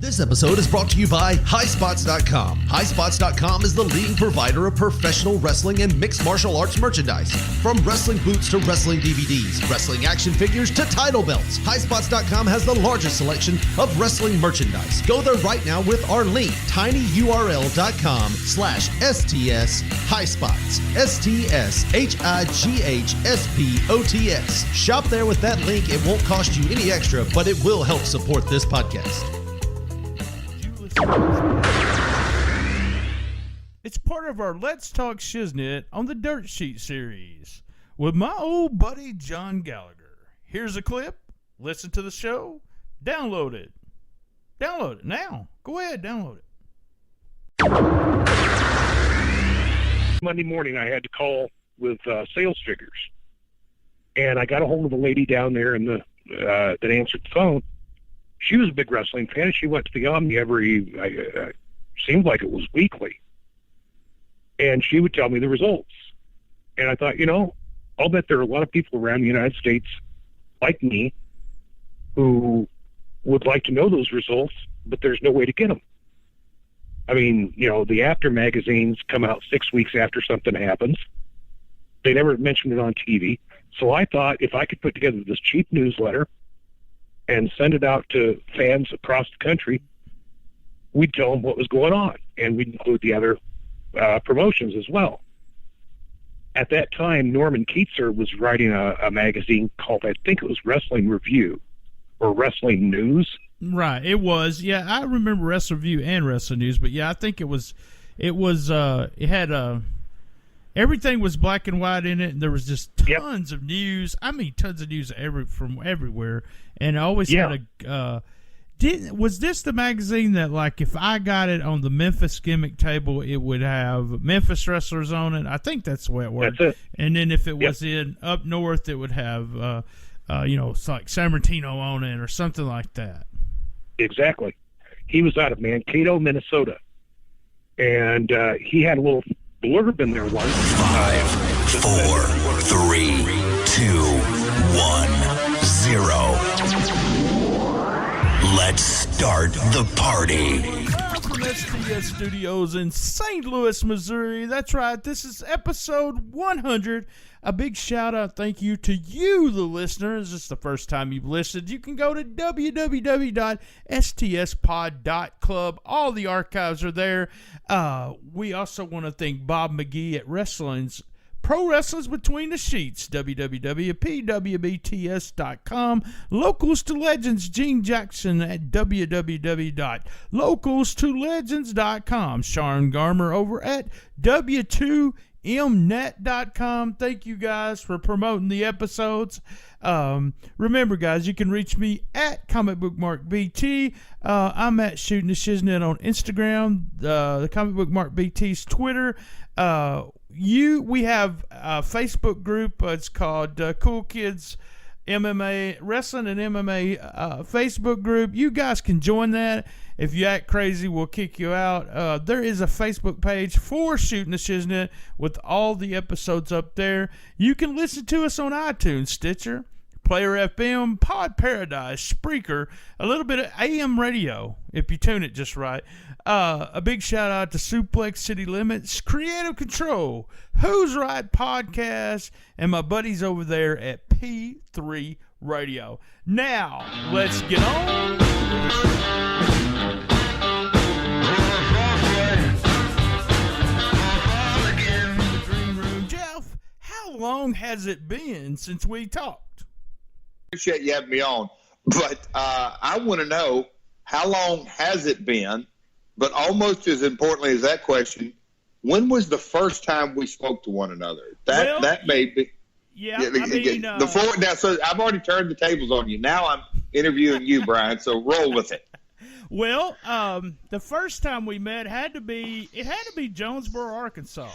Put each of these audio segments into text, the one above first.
This episode is brought to you by HighSpots.com. HighSpots.com is the leading provider of professional wrestling and mixed martial arts merchandise. From wrestling boots to wrestling DVDs, wrestling action figures to title belts, HighSpots.com has the largest selection of wrestling merchandise. Go there right now with our link, tinyurl.com/STS HighSpots. STS HIGHSPOTS. Shop there with that link. It won't cost you any extra, but it will help support this podcast. It's part of our Let's Talk Shiznit on the Dirt Sheet series with my old buddy John Gallagher. Here's a clip. Listen to the show. Download it. Download it now. Go ahead, download it. Monday morning, I had to call with sales figures, and I got a hold of a lady down there in the that answered the phone. She was a big wrestling fan, and she went to the Omni seemed like it was weekly. And she would tell me the results. And I thought, I'll bet there are a lot of people around the United States like me who would like to know those results, but there's no way to get them. I mean, the After magazines come out 6 weeks after something happens. They never mentioned it on TV. So I thought if I could put together this cheap newsletter and send it out to fans across the country, we'd tell them what was going on, and we'd include the other promotions as well. At that time, Norman Keatzer was writing a magazine called, I think it was Wrestling Review or Wrestling News. Right, it was. Yeah, I remember Wrestling Review and Wrestling News, but yeah, I think it had everything was black and white in it, and there was just tons of news. I mean, tons of news from everywhere, and I always had a. Was this the magazine that, like, if I got it on the Memphis gimmick table, it would have Memphis wrestlers on it? I think that's the way it worked. That's it. And then if it was in up north, it would have, like San Martino on it or something like that. Exactly. He was out of Mankato, Minnesota, and he had a little blurb in there once. 5, 4, 3, 2, 1, 0. Let's start the party. From STS Studios in St. Louis, Missouri. That's right. This is episode 100. A big shout out, thank you to you, the listener. Is this the first time you've listened? You can go to www.stspod.club. All the archives are there. We also want to thank Bob McGee at Pro Wrestling's Between the Sheets, www.pwbts.com. Locals to Legends, Gene Jackson at www.localstolegends.com. Sharon Garmer over at w2mnet.com. Thank you guys for promoting the episodes. Remember, guys, you can reach me at Comic Book Mark BT. I'm at Shootin The Shiznit on Instagram. The Comic Book Mark BT's Twitter. We have a Facebook group. It's called Cool Kids MMA Wrestling and MMA Facebook group. You guys can join that. If you act crazy, we'll kick you out. There is a Facebook page for Shootin The Shiznit with all the episodes up there. You can listen to us on iTunes, Stitcher, Player FM, Pod Paradise, Spreaker, a little bit of AM radio if you tune it just right. A big shout out to Suplex City Limits, Creative Control, Who's Right Podcast, and my buddies over there at P3 Radio. Now, let's get on. From the Dream Room, Jeff, how long has it been since we talked? Appreciate you having me on, but I want to know, how long has it been? But almost as importantly as that question, when was the first time we spoke to one another? That may be. Yeah, I mean, now, so I've already turned the tables on you. Now I'm interviewing you, Brian. So roll with it. Well, the first time we met had to be Jonesboro, Arkansas.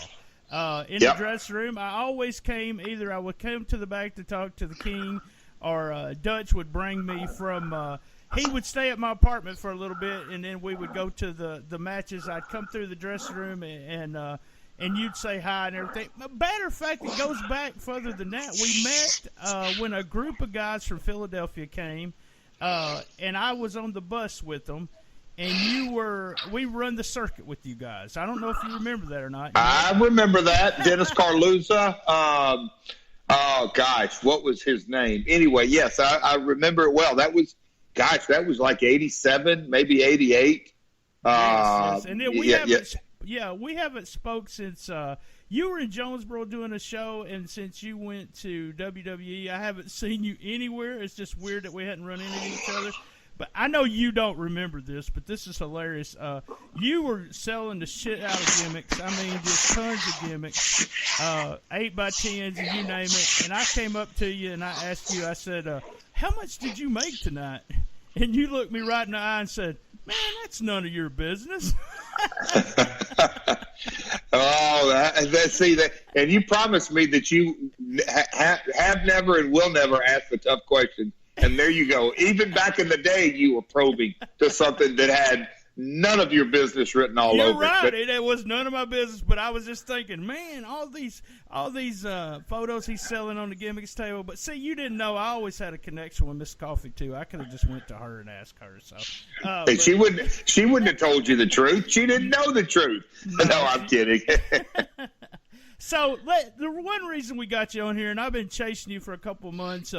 In the dressing room, I always came. Either I would come to the back to talk to the king, or Dutch would bring me from. He would stay at my apartment for a little bit, and then we would go to the matches. I'd come through the dressing room, and you'd say hi and everything. Matter of fact, it goes back further than that. We met when a group of guys from Philadelphia came, and I was on the bus with them. and we run the circuit with you guys. I don't know if you remember that or not. I remember that. Dennis Carluzza. Oh, gosh, what was his name? Anyway, yes, I remember it well. That was like 87, maybe 88. Yes. And then we haven't spoke since you were in Jonesboro doing a show, and since you went to WWE, I haven't seen you anywhere. It's just weird that we hadn't run into each other. But I know you don't remember this, but this is hilarious. You were selling the shit out of gimmicks. I mean, just tons of gimmicks, 8x10s, and you name it. And I came up to you and I asked you, I said, how much did you make tonight? And you looked me right in the eye and said, man, that's none of your business. See that, and you promised me that you have never and will never ask the tough questions. And there you go. Even back in the day, you were probing to something that had none of your business written all over. You're right. It was none of my business, but I was just thinking, man, all these photos he's selling on the gimmicks table. But see, you didn't know I always had a connection with Miss Coffee too. I could have just went to her and asked her. So and she wouldn't have told you the truth. She didn't know the truth. No, I'm kidding. So the one reason we got you on here, and I've been chasing you for a couple of months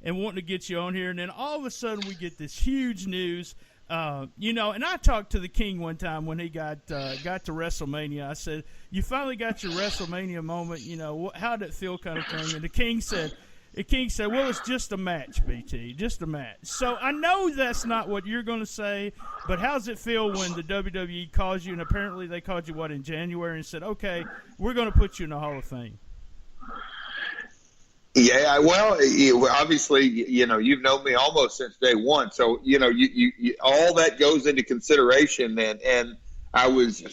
and wanting to get you on here, and then all of a sudden we get this huge news. And I talked to the King one time when he got to WrestleMania. I said, you finally got your WrestleMania moment. How did it feel, kind of thing? And the King said, well, it's just a match, BT, just a match. So I know that's not what you're going to say, but how does it feel when the WWE calls you, and apparently they called you, in January, and said, okay, we're going to put you in the Hall of Fame? Yeah, well, obviously, you've known me almost since day one, so you all that goes into consideration, and I was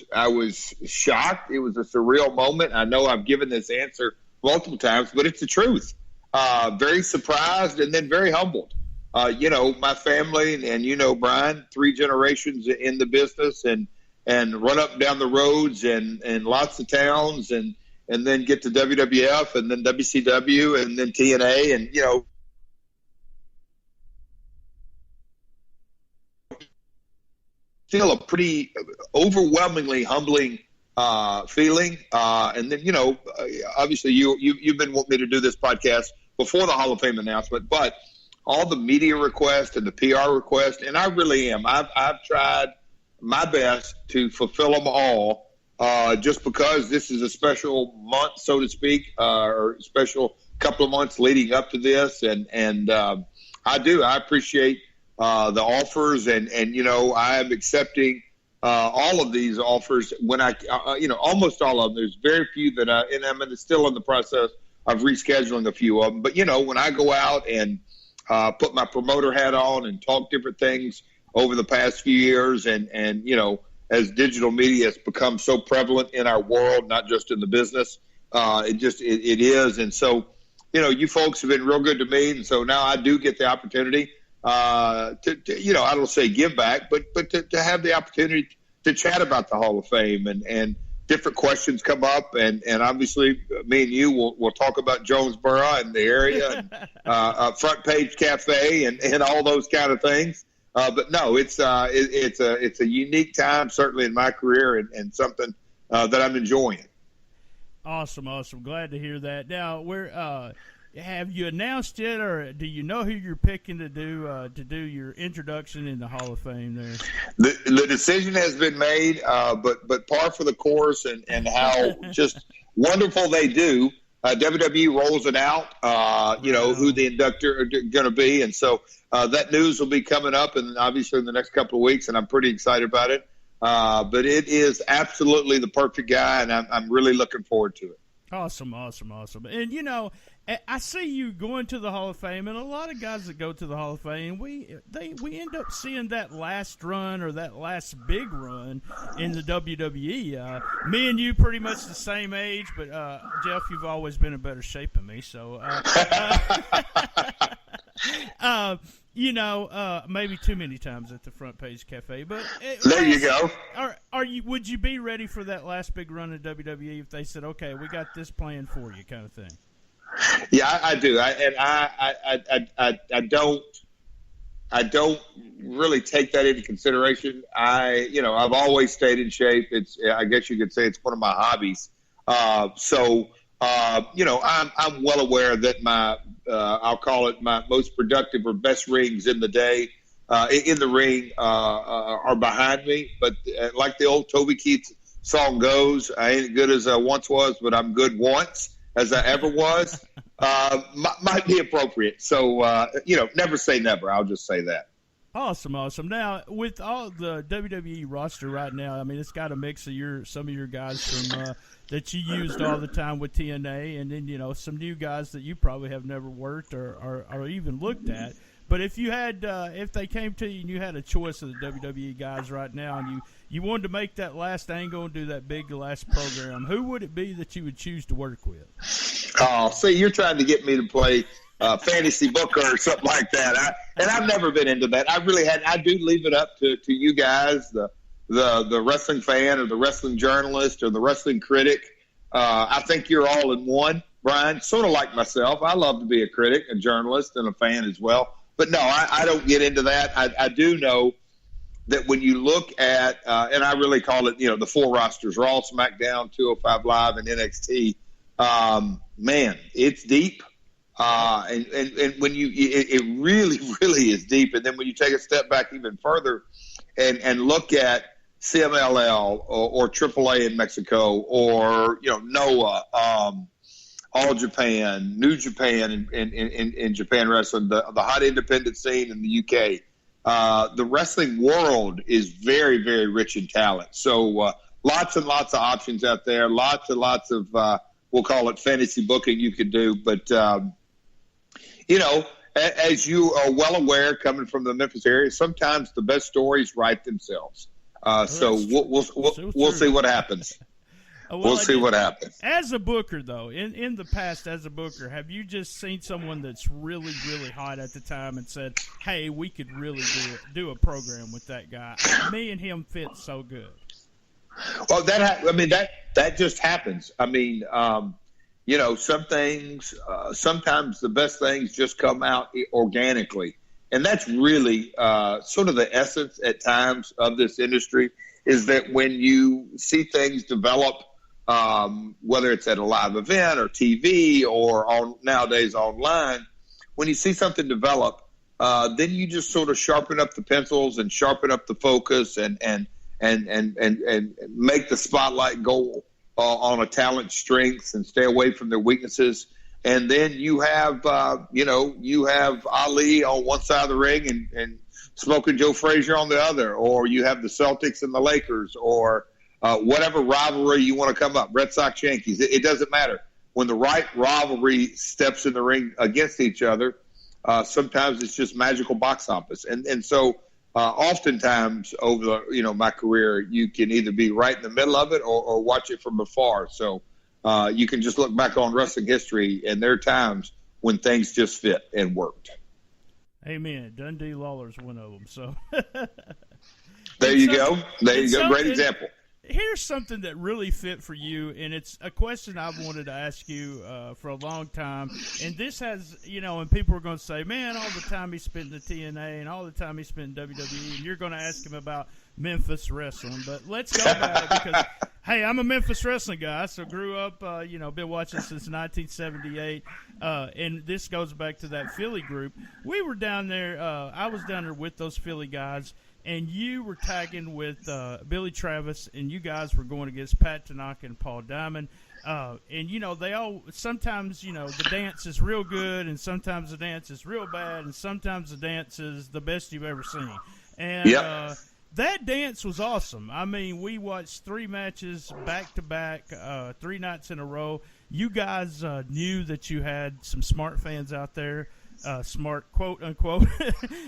shocked. It was a surreal moment. I know I've given this answer multiple times, but it's the truth. Very surprised and then very humbled. My family and Brian, 3 generations in the business, and run up and down the roads and lots of towns and then get to WWF and then WCW and then TNA and, still a pretty overwhelmingly humbling feeling. And then, obviously you've been wanting me to do this podcast before the Hall of Fame announcement, but all the media requests and the PR requests, and I really am. I've tried my best to fulfill them all. Just because this is a special month, so to speak, or special couple of months leading up to this. And I appreciate the offers and I am accepting all of these offers when almost all of them. There's very few that I'm still in the process of rescheduling a few of them. But, when I go out and put my promoter hat on and talk different things over the past few years and as digital media has become so prevalent in our world, not just in the business, it is. And so, you folks have been real good to me. And so now I do get the opportunity to I don't say give back, but to have the opportunity to chat about the Hall of Fame and different questions come up. And obviously me and you will talk about Jonesboro and the area and Front Page Cafe and all those kind of things. But no, it's a unique time, certainly in my career, and something that I'm enjoying. Awesome. Glad to hear that. Now, have you announced yet, or do you know who you're picking to do your introduction in the Hall of Fame there? The decision has been made, but par for the course, and how just wonderful they do. WWE rolls it out, who the inductor are going to be. And so that news will be coming up, and obviously in the next couple of weeks, and I'm pretty excited about it. But it is absolutely the perfect guy, and I'm really looking forward to it. Awesome. And, I see you going to the Hall of Fame, and a lot of guys that go to the Hall of Fame, we end up seeing that last run or that last big run in the WWE. Me and you pretty much the same age, but Jeff, you've always been in better shape than me, so maybe too many times at the Front Page Cafe. But there you go. Would you be ready for that last big run in WWE if they said, okay, we got this planned for you, kind of thing? Yeah, I do. I don't. I don't really take that into consideration. I've always stayed in shape. I guess you could say it's one of my hobbies. I'm well aware that I'll call it my most productive or best rings in the day, in the ring, are behind me. But like the old Toby Keith song goes, I ain't as good as I once was, but I'm good once as I ever was. Might be appropriate. So, never say never. I'll just say that. Awesome. Now, with all the WWE roster right now, I mean, it's got a mix of some of your guys from that you used all the time with TNA, and then, some new guys that you probably have never worked or even looked at. But if you had, if they came to you and you had a choice of the WWE guys right now, and you wanted to make that last angle and do that big last program, who would it be that you would choose to work with? Oh, see, you're trying to get me to play fantasy booker or something like that. I've never been into that. I do leave it up to you guys, the wrestling fan or the wrestling journalist or the wrestling critic. I think you're all in one, Brian, sort of like myself. I love to be a critic, a journalist, and a fan as well. But no, I don't get into that. I do know that when you look at, and I really call it, the four rosters, Raw, SmackDown, 205 Live, and NXT, man, it's deep. And when it really, really is deep. And then when you take a step back even further and look at CMLL or AAA in Mexico or, NOAH, All Japan, New Japan in Japan wrestling, the hot independent scene in the UK. The wrestling world is very, very rich in talent. So lots and lots of options out there, lots and lots of, we'll call it fantasy booking you could do. But, as you are well aware, coming from the Memphis area, sometimes the best stories write themselves. So we'll see what happens. We'll see what happens. As a booker, though, in the past, as a booker, have you just seen someone that's really, really hot at the time and said, hey, we could really do a program with that guy? Me and him fit so good. Well, that just happens. I mean, some things, sometimes the best things just come out organically. And that's really sort of the essence at times of this industry, is that when you see things develop, whether it's at a live event or TV or nowadays online, when you see something develop, then you just sort of sharpen up the pencils and sharpen up the focus and make the spotlight go on a talent's strengths and stay away from their weaknesses. And then you have, you have Ali on one side of the ring and Smoking Joe Frazier on the other, or you have the Celtics and the Lakers, or whatever rivalry you want to come up, Red Sox, Yankees. It doesn't matter. When the right rivalry steps in the ring against each other, sometimes it's just magical box office. And so oftentimes over my career, you can either be right in the middle of it or watch it from afar. So you can just look back on wrestling history, and there are times when things just fit and worked. Amen. Dundee Lawler's one of them. So there you go. Great example. Here's something that really fit for you, and it's a question I've wanted to ask you for a long time. And this has, and people are going to say, man, all the time he spent in the TNA and all the time he spent in WWE, and you're going to ask him about Memphis wrestling. But let's go back because, hey, I'm a Memphis wrestling guy, so grew up, been watching since 1978. And this goes back to that Philly group. We were down there. I was down there with those Philly guys. And you were tagging with Billy Travis, and you guys were going against Pat Tanaka and Paul Diamond. And, they all – sometimes, the dance is real good, and sometimes the dance is real bad, and sometimes the dance is the best you've ever seen. And that dance was awesome. I mean, we watched 3 matches back-to-back, 3 nights in a row. You guys knew that you had some smart fans out there, smart, quote-unquote.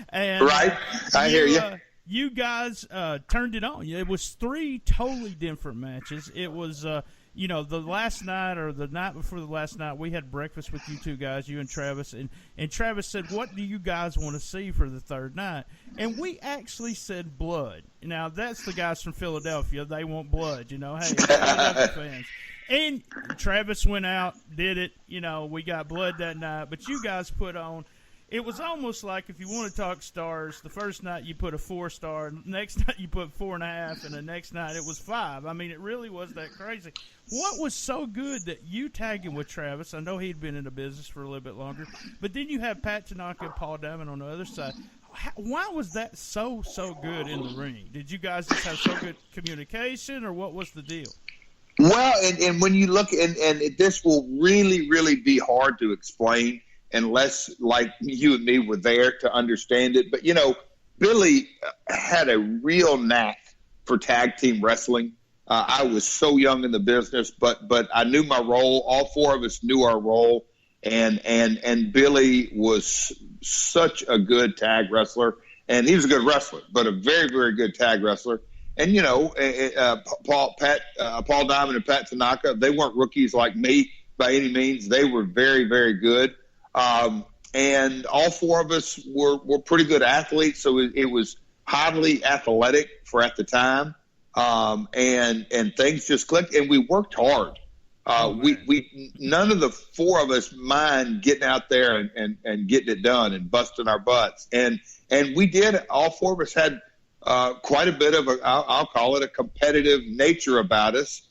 And, right. I hear you. You guys turned it on. It was 3 totally different matches. It was, the last night or the night before the last night, we had breakfast with you two guys, you and Travis. And Travis said, what do you guys want to see for the third night? And we actually said blood. Now, that's the guys from Philadelphia. They want blood, Hey, Philadelphia fans. And Travis went out, did it. We got blood that night. But you guys put on. it was almost like if you want to talk stars, the first night you put a 4-star, next night you put 4.5, and the next night it was 5. I mean, it really was that crazy. What was so good that you tagging with Travis? I know he'd been in the business for a little bit longer, but then you have Pat Tanaka and Paul Diamond on the other side. Why was that so good in the ring? Did you guys just have so good communication, or what was the deal? Well, and when you look, and this will really, really be hard to explain unless, like, you and me were there to understand it. But, Billy had a real knack for tag team wrestling. I was so young in the business, but I knew my role. All four of us knew our role. And Billy was such a good tag wrestler, and he was a good wrestler, but a very, very good tag wrestler. And Paul Diamond and Pat Tanaka, they weren't rookies like me by any means. They were very, very good, and all four of us were pretty good athletes. So it was highly athletic for at the time, and things just clicked, and we worked hard. We none of the four of us mind getting out there and getting it done and busting our butts. And we did. All four of us had quite a bit of I'll call it a competitive nature about us.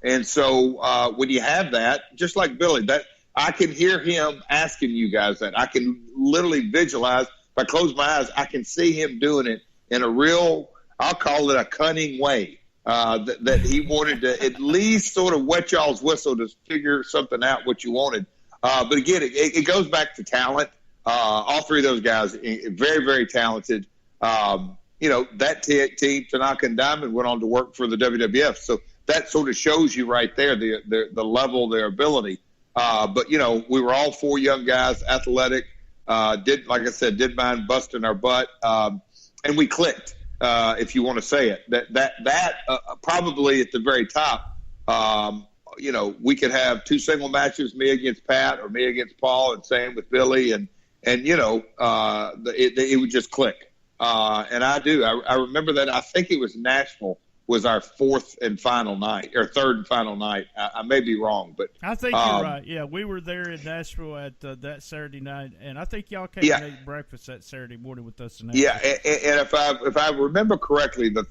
And so when you have that, just like Billy, that I can hear him asking you guys that. I can literally visualize. If I close my eyes, I can see him doing it in a real, I'll call it a cunning way. That he wanted to at least sort of wet y'all's whistle to figure something out what you wanted. But again, it goes back to talent. All three of those guys, very, very talented. That team, Tanaka and Diamond, went on to work for the WWF. So that sort of shows you right there the level of their ability. But we were all four young guys, athletic. Like I said, did mind busting our butt, and we clicked. If you want to say it, that probably at the very top, we could have two single matches, me against Pat or me against Paul, and same with Billy, and it would just click. And I remember that. I think it was Nashville was our fourth and final night, or third and final night. I may be wrong, but I think you're right. Yeah, we were there in Nashville at that Saturday night, and I think y'all came and ate breakfast that Saturday morning with us. And if I remember correctly, the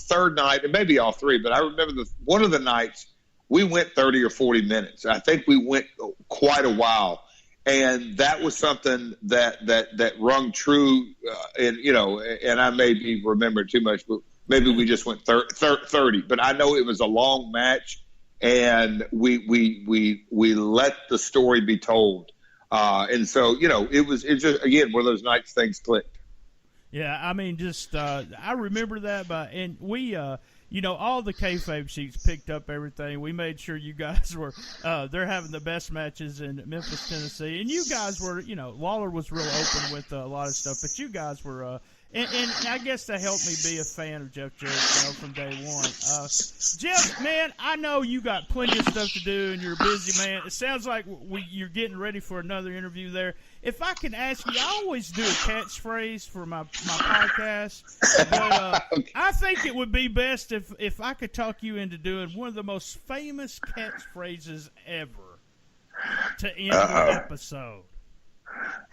third night, and maybe all three, but I remember one of the nights we went 30 or 40 minutes. I think we went quite a while, and that was something that rung true. And I may be remembering too much, but maybe we just went 30, but I know it was a long match, and we let the story be told. And so, it's just, again, one of those nights things clicked. Yeah, I mean, just I remember that, and we, all the kayfabe sheets picked up everything. We made sure you guys were, they're having the best matches in Memphis, Tennessee, and you guys were, Lawler was real open with a lot of stuff, but you guys were. And I guess that helped me be a fan of Jeff Jarrett from day one. Jeff, man, I know you got plenty of stuff to do, and you're a busy man. It sounds like you're getting ready for another interview there. If I can ask you, I always do a catchphrase for my podcast, but I think it would be best if I could talk you into doing one of the most famous catchphrases ever to end the episode.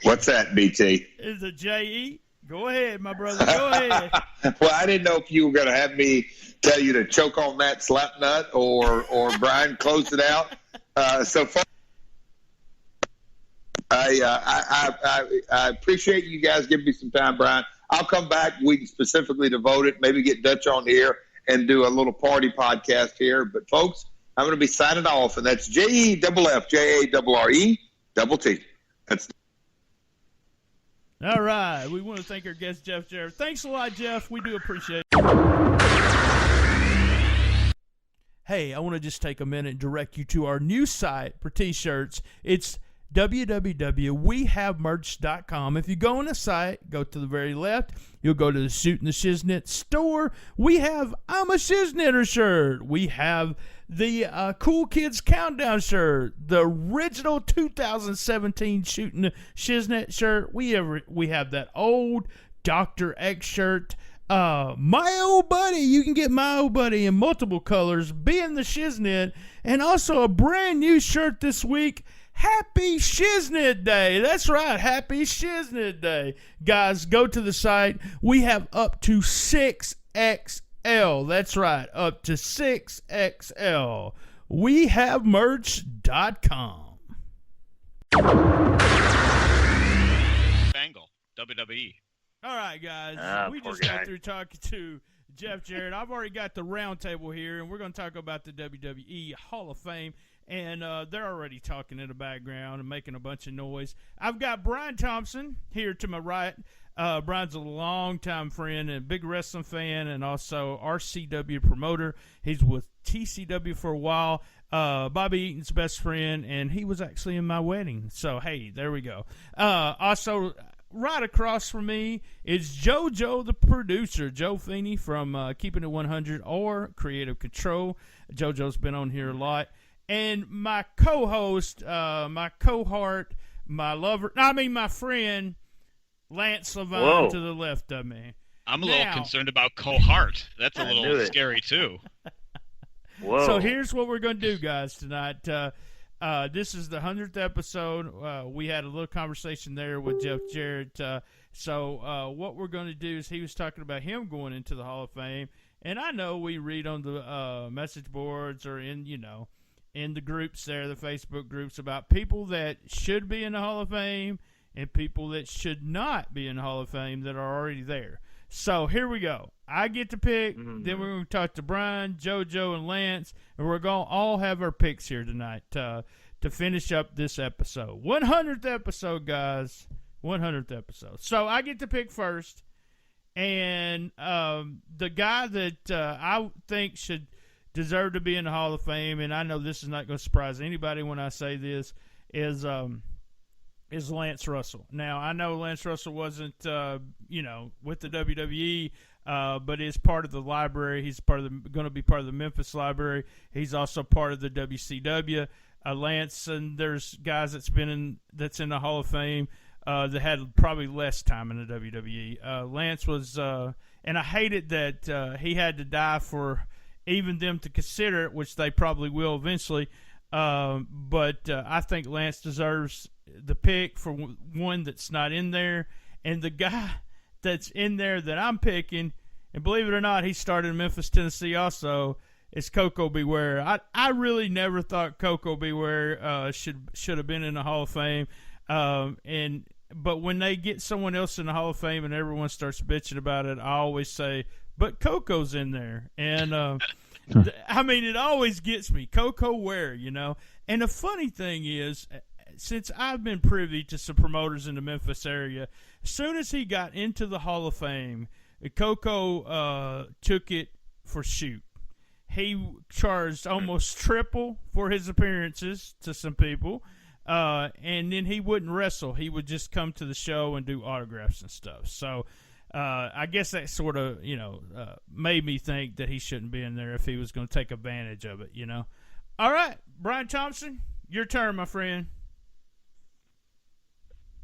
What's that, BT? Is it J.E.? Go ahead, my brother. Go ahead. Well, I didn't know if you were going to have me tell you to choke on that slap nut or Brian close it out. So far, I appreciate you guys giving me some time, Brian. I'll come back. We can specifically devote it. Maybe get Dutch on here and do a little party podcast here. But folks, I'm going to be signing off, and that's JEFFJARRE T. That's. All right. We want to thank our guest, Jeff Jarrett. Thanks a lot, Jeff. We do appreciate it. Hey, I want to just take a minute and direct you to our new site for T-shirts. It's www.wehavemerch.com. If you go on the site, go to the very left, you'll go to the Shootin The Shiznit store. We have I'm a Shizniter shirt. We have the Cool Kids Countdown shirt, the original 2017 Shootin The Shiznit shirt. We have that old Dr. X shirt. My Old Buddy, you can get My Old Buddy in multiple colors, being the Shiznit, and also a brand new shirt this week, Happy Shiznit Day. That's right. Happy Shiznit Day. Guys, go to the site. We have up to 6XL. That's right. Up to 6XL. WeHaveMerch.com. Bangle, WWE. All right, guys. We just got through talking to Jeff Jarrett. I've already got the roundtable here, and we're going to talk about the WWE Hall of Fame. And they're already talking in the background and making a bunch of noise. I've got Brian Thompson here to my right. Brian's a longtime friend and big wrestling fan, and also RCW promoter. He's with TCW for a while. Bobby Eaton's best friend, and he was actually in my wedding. So, hey, there we go. Also, right across from me is JoJo, the producer, Joe Feeney from Keeping It 100 or Creative Control. JoJo's been on here a lot. And my co-host, my cohort, my friend, Lance LeVine to the left of me. I'm a little concerned about cohort. That's a little scary, too. Whoa. So here's what we're going to do, guys, tonight. This is the 100th episode. We had a little conversation there with Jeff Jarrett. So what we're going to do is he was talking about him going into the Hall of Fame. And I know we read on the message boards or in the groups there, the Facebook groups, about people that should be in the Hall of Fame and people that should not be in the Hall of Fame that are already there. So here we go. I get to pick. Then we're going to talk to Brian, JoJo, and Lance, and we're going to all have our picks here tonight to finish up this episode. 100th episode, guys. 100th episode. So I get to pick first, and the guy that I think should deserve to be in the Hall of Fame, and I know this is not going to surprise anybody when I say this, is Lance Russell. Now, I know Lance Russell wasn't, with the WWE, but is part of the library. He's going to be part of the Memphis library. He's also part of the WCW. Lance, and there's guys that's in the Hall of Fame that had probably less time in the WWE. Lance was, and I hated that he had to die for even them to consider it, which they probably will eventually. But I think Lance deserves the pick for one that's not in there. And the guy that's in there that I'm picking, and believe it or not, he started in Memphis, Tennessee also, is Koko B. Ware. I really never thought Koko B. Ware should have been in the Hall of Fame. But when they get someone else in the Hall of Fame and everyone starts bitching about it, I always say, but Koko's in there. And, it always gets me. Koko Ware, And the funny thing is, since I've been privy to some promoters in the Memphis area, as soon as he got into the Hall of Fame, Koko took it for shoot. He charged almost triple for his appearances to some people. And then he wouldn't wrestle. He would just come to the show and do autographs and stuff. So, I guess that sort of, made me think that he shouldn't be in there if he was going to take advantage of it, All right, Brian Thompson, your turn, my friend.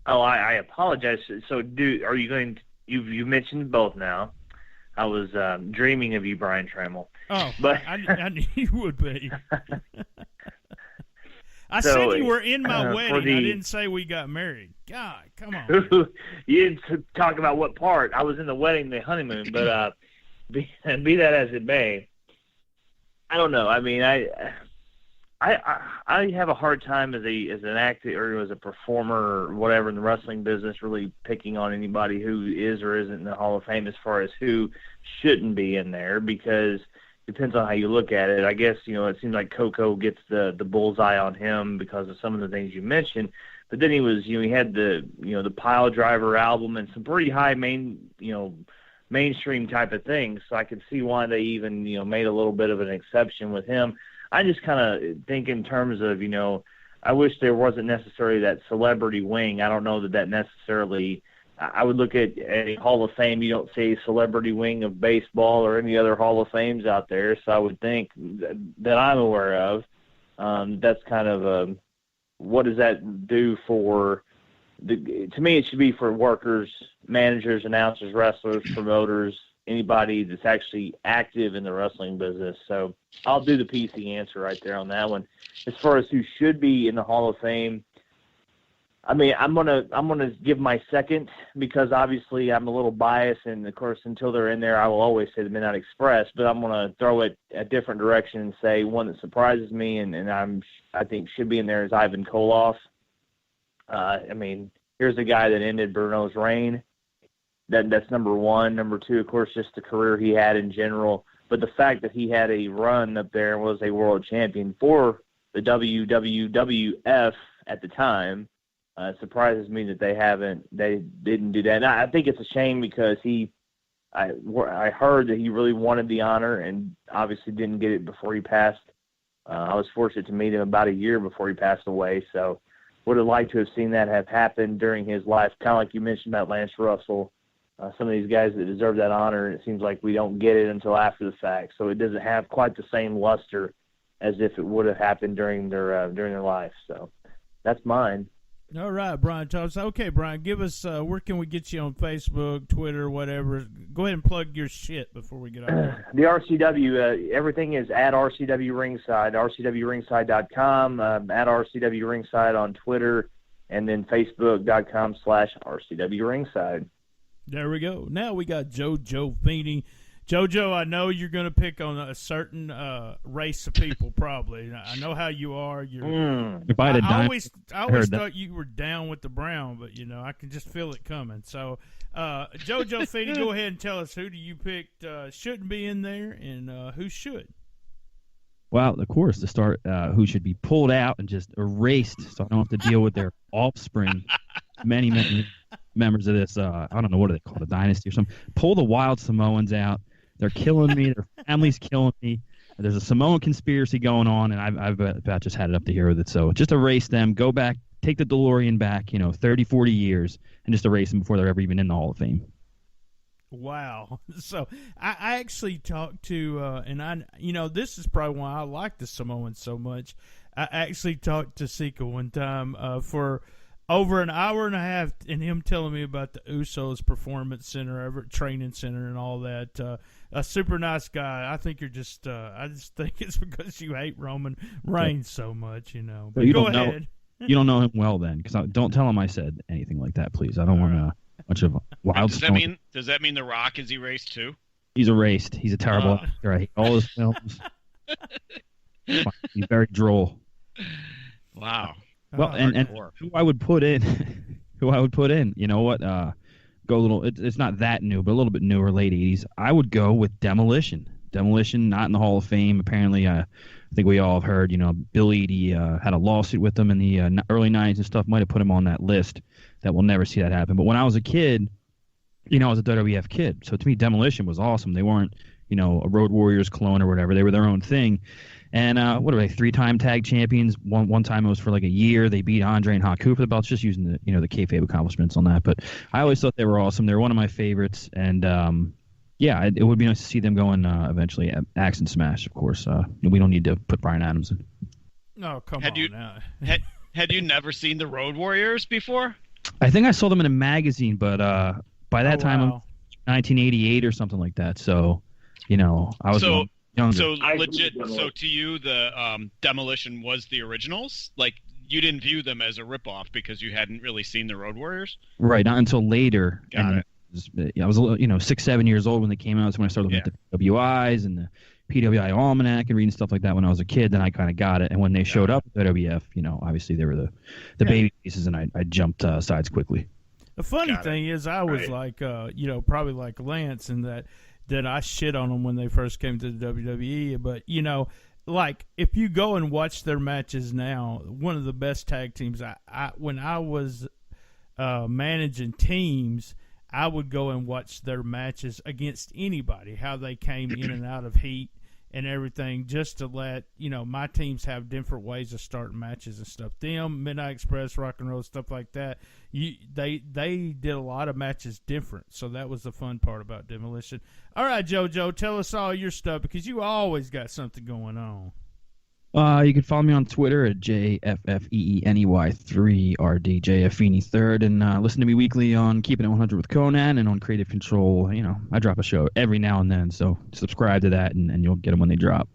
Oh, I apologize. So, are you going to, you mentioned both now. I was dreaming of you, Brian Trammell. Oh, but I knew you would be. I said you were in my wedding. I didn't say we got married. God, come on. You didn't talk about what part. I was in the wedding, the honeymoon, but be that as it may, I don't know. I mean, I have a hard time as an actor or as a performer or whatever in the wrestling business really picking on anybody who is or isn't in the Hall of Fame as far as who shouldn't be in there, because depends on how you look at it. I guess, it seems like Koko gets the bullseye on him because of some of the things you mentioned. But then he was, he had the Pile Driver album and some pretty high mainstream type of things. So I could see why they even, made a little bit of an exception with him. I just kind of think in terms of, I wish there wasn't necessarily that celebrity wing. I don't know that necessarily. I would look at a Hall of Fame. You don't see a celebrity wing of baseball or any other Hall of Fames out there. So I would think that I'm aware of. That's kind of what does that do for to me, it should be for workers, managers, announcers, wrestlers, promoters, anybody that's actually active in the wrestling business. So I'll do the PC answer right there on that one. As far as who should be in the Hall of Fame, I mean, I'm gonna give my second, because obviously I'm a little biased, and of course until they're in there, I will always say the Midnight Express. But I'm gonna throw it a different direction and say one that surprises me, and I think should be in there is Ivan Koloff. I mean, here's a guy that ended Bruno's reign. That's number one. Number two, of course, just the career he had in general. But the fact that he had a run up there and was a world champion for the WWF at the time. Surprises me that they didn't do that. And I think it's a shame, because I heard that he really wanted the honor and obviously didn't get it before he passed. I was fortunate to meet him about a year before he passed away, so would have liked to have seen that have happened during his life, kind of like you mentioned about Lance Russell. Some of these guys that deserve that honor, and it seems like we don't get it until after the fact, so it doesn't have quite the same luster as if it would have happened during their life. So that's mine. All right, Brian Thompson. Okay, Brian, give us where can we get you on Facebook, Twitter, whatever. Go ahead and plug your shit before we get on. The RCW, everything is at RCW Ringside, rcwringside.com, at RCW Ringside on Twitter, and then Facebook.com/RCW Ringside. There we go. Now we got JoJo Feeney. JoJo, I know you're going to pick on a certain race of people, probably. I know how you are. I always thought you were down with the brown, but, I can just feel it coming. So, JoJo Feeney, go ahead and tell us, who do you pick shouldn't be in there, and who should? Well, of course, to start, who should be pulled out and just erased so I don't have to deal with their offspring. Many members of this, I don't know, what do they call it, a dynasty or something. Pull the Wild Samoans out. They're killing me. Their family's killing me. There's a Samoan conspiracy going on, and I've about just had it up to here with it. So just erase them. Go back. Take the DeLorean back, 30, 40 years, and just erase them before they're ever even in the Hall of Fame. Wow. So I actually talked to, this is probably why I like the Samoans so much. I actually talked to Sika one time for over an hour and a half, and him telling me about the Usos Performance Center, Everett Training Center, and all that. A super nice guy. I think you're just, I just think it's because you hate Roman Reigns so much, But you go ahead. You don't know him well then, because don't tell him I said anything like that, please. I don't want a bunch of wild Does that mean The Rock is erased too? He's erased. He's a terrible actor. I hate all his films. He's very droll. Wow. Well, and who I would put in, you know what? Go a little. It's not that new, but a little bit newer, late '80s. I would go with Demolition. Demolition, not in the Hall of Fame. Apparently, I think we all have heard. Bill Eadie had a lawsuit with him in the early '90s and stuff. Might have put him on that list. That we'll never see that happen. But when I was a kid, I was a WWF kid. So to me, Demolition was awesome. They weren't, a Road Warriors clone or whatever. They were their own thing. And what are they? 3-time tag champions. One time it was for like a year. They beat Andre and Haku for the belts, just using the the kayfabe accomplishments on that. But I always thought they were awesome. They're one of my favorites. And it would be nice to see them going eventually. Axe and Smash, of course. We don't need to put Bryan Adams in. No, come on. Had you never seen the Road Warriors before? I think I saw them in a magazine, but by that time, 1988 or something like that. So, I was younger. So legit. So to you, the Demolition was the originals. Like you didn't view them as a ripoff because you hadn't really seen the Road Warriors. Right, not until later. Got it. I was 6-7 years old when they came out. That's when I started looking at the WIs and the PWI Almanac and reading stuff like that when I was a kid. Then I kind of got it. And when they showed up at WWF, obviously they were the baby faces, and I jumped sides quickly. The funny thing is, I was like, probably like Lance, in that I shit on them when they first came to the WWE. But, like if you go and watch their matches now, one of the best tag teams, when I was managing teams, I would go and watch their matches against anybody, how they came in and out of heat and everything, just to let, my teams have different ways of starting matches and stuff. Them, Midnight Express, Rock and Roll, stuff like that, they did a lot of matches different, so that was the fun part about Demolition. All right, JoJo, tell us all your stuff, because you always got something going on. You can follow me on Twitter at JFFEENEY3RD, JF Feeney 3rd, and listen to me weekly on Keeping It 100 with Conan and on Creative Control. You know, I drop a show every now and then, so subscribe to that, and you'll get them when they drop.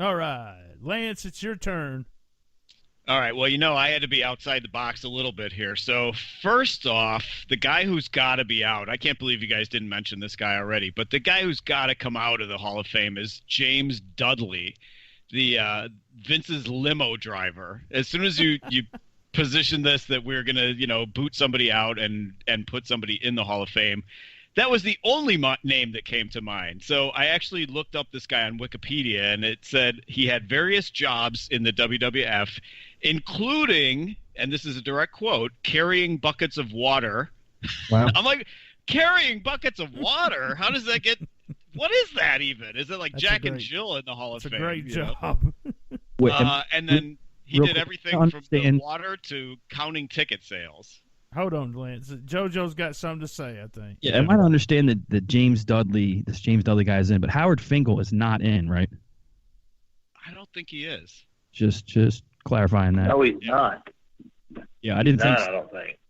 All right. Lance, it's your turn. All right. Well, I had to be outside the box a little bit here. So first off, the guy who's got to be out, I can't believe you guys didn't mention this guy already, but the guy who's got to come out of the Hall of Fame is James Dudley, the Vince's limo driver. As soon as you position this that we're going to, boot somebody out and put somebody in the Hall of Fame, that was the only name that came to mind. So I actually looked up this guy on Wikipedia, and it said he had various jobs in the WWF, including, and this is a direct quote, carrying buckets of water. Wow. I'm like, carrying buckets of water? How does that get – what is that even? Is it like Jack and Jill in the Hall of Fame? It's a great job. And then he did everything from the water to counting ticket sales. Hold on, Lance. JoJo's got something to say, I think. Yeah, I might understand that this James Dudley guy is in, but Howard Finkel is not in, right? I don't think he is. Just clarifying that. No, he's not. Yeah, I didn't think so. I don't think.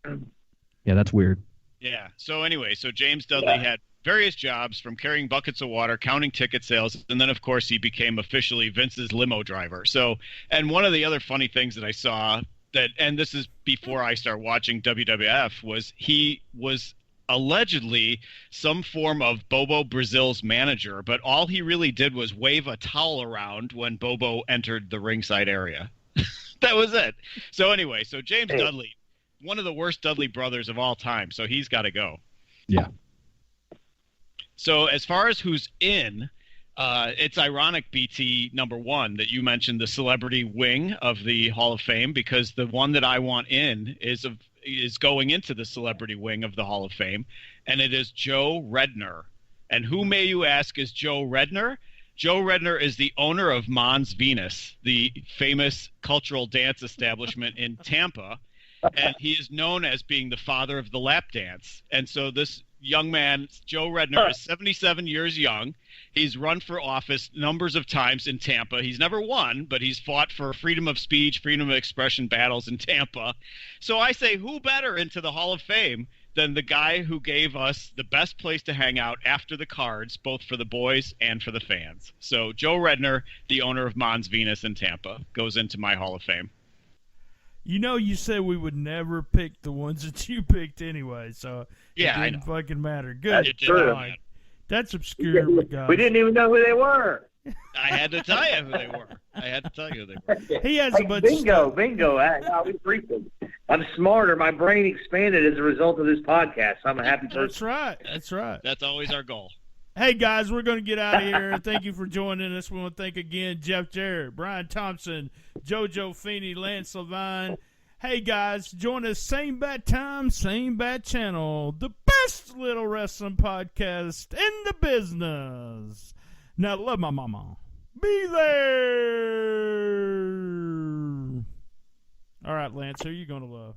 Yeah, that's weird. Yeah. So anyway, James Dudley had various jobs, from carrying buckets of water, counting ticket sales, and then, of course, he became officially Vince's limo driver. So, and one of the other funny things that I saw – and this is before I started watching WWF, was he was allegedly some form of Bobo Brazil's manager, but all he really did was wave a towel around when Bobo entered the ringside area. That was it. So anyway, James Dudley, one of the worst Dudley brothers of all time, so he's got to go. Yeah. So as far as who's in, it's ironic, BT, number one, that you mentioned the celebrity wing of the Hall of Fame, because the one that I want in is going into the celebrity wing of the Hall of Fame, and it is Joe Redner. And who, may you ask, is Joe Redner? Joe Redner is the owner of Mons Venus, the famous cultural dance establishment in Tampa, and he is known as being the father of the lap dance. And so this young man, Joe Redner, is 77 years young. He's run for office numbers of times in Tampa. He's never won, but he's fought for freedom of speech, freedom of expression battles in Tampa. So I say, who better into the Hall of Fame than the guy who gave us the best place to hang out after the cards, both for the boys and for the fans. So Joe Redner, the owner of Mons Venus in Tampa, goes into my Hall of Fame. You said we would never pick the ones that you picked anyway, so yeah, it didn't fucking matter. Good. It didn't matter. That's obscure, guys. We didn't even know who they were. I had to tell you who they were. He has a bunch bingo. We freaked him. I'm smarter. My brain expanded as a result of this podcast. I'm a happy person. That's right. That's always our goal. Hey, guys, we're going to get out of here. Thank you for joining us. We want to thank again Jeff Jarrett, Brian Thompson, JoJo Feeney, Lance LeVine. Hey, guys, join us same bat time, same bat channel. The best little wrestling podcast in the business. Now, love my mama. Be there. All right, Lance, who are you going to love?